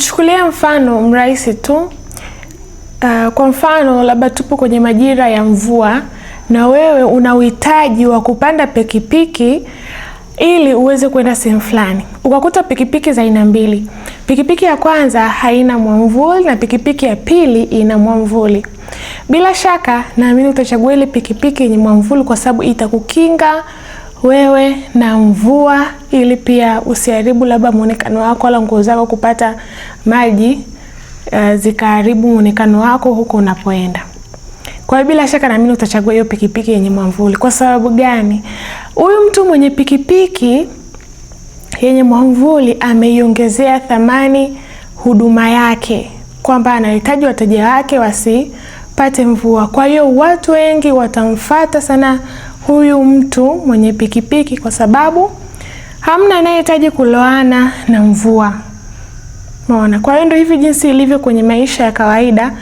Tuchukulie mfano mrahisi tu. Kwa mfano labda tupo kwenye majira ya mvua na wewe una uhitaji wa kupanda pikipiki ili uweze kwenda sehemu fulani. Ukakuta pikipiki za aina mbili. Pikipiki ya kwanza haina mwamvuli na pikipiki ya pili ina mwamvuli. Bila shaka naamini utachagua ile pikipiki yenye mwamvuli kwa sababu itakukinga wewe na mvua, ili pia usiharibu labda muonekano wako wala nguo zako kupata maji zikaharibu muonekano wako huko unapoenda. Kwa hiyo bila shaka naamini utachagua hiyo pikipiki yenye mwamvuli. Kwa sababu gani? Huyu mtu mwenye pikipiki yenye mwamvuli ameiongezea thamani huduma yake, kwamba anahitaji wateja wake wasipate mvua. Kwa hiyo watu wengi watamfuata sana huyu mtu mwenye pikipiki kwa sababu hamna anayehitaji kuloana na mvua. Umeona? Kwa hiyo ndio hivi jinsi ilivyo kwenye maisha ya kawaida.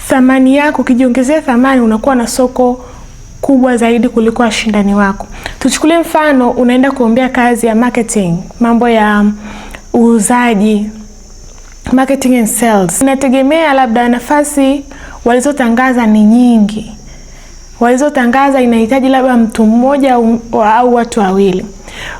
Thamani yako ukijiongezea thamani, unakuwa na soko kubwa zaidi kuliko washindani wako. Tuchukulie mfano unaenda kuombea kazi ya marketing, mambo ya uuzaji, marketing and sales. Inategemea labda nafasi walizotangaza ni nyingi. Walizotangaza inahitaji labda mtu mmoja au watu wawili.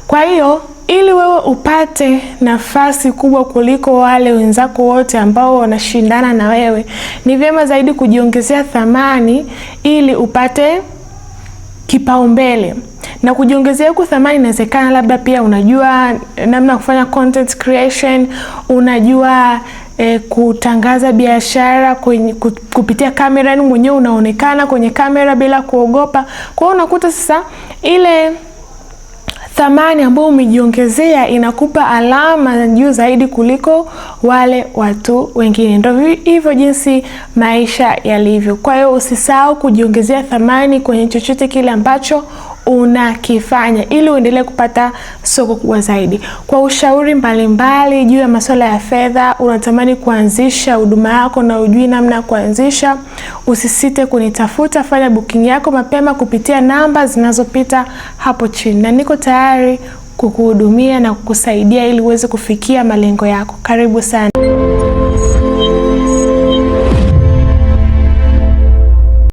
Kwa hiyo ili wewe upate nafasi kubwa kuliko wale wenzako wote ambao wanashindana na wewe, ni vyema zaidi kujiongezea thamani ili upate kipaumbele. Na kujiongezea huko thamani inawezekana labda pia unajua namna kufanya content creation, unajua kutangaza biashara kupitia kamera, ni mwenyewe unaonekana kwenye kamera bila kuogopa. Kwa hiyo unakuta sasa ile thamani ambayo umejiongezea inakupa alama juu zaidi kuliko wale watu wengine. Ndio hivyo jinsi maisha yalivyo. Kwa hiyo usisahau kujiongezea thamani kwenye chochote kile ambacho unakifanya ili uendelee kupata soko kubwa zaidi. Kwa ushauri mbalimbali juu ya masuala ya fedha, unatamani kuanzisha huduma yako na hujui namna ya kuanzisha, usisite kunitafuta. Fanya booking yako mapema kupitia namba zinazopita hapo chini, na niko tayari kukuhudumia na kukusaidia ili uweze kufikia malengo yako. Karibu sana.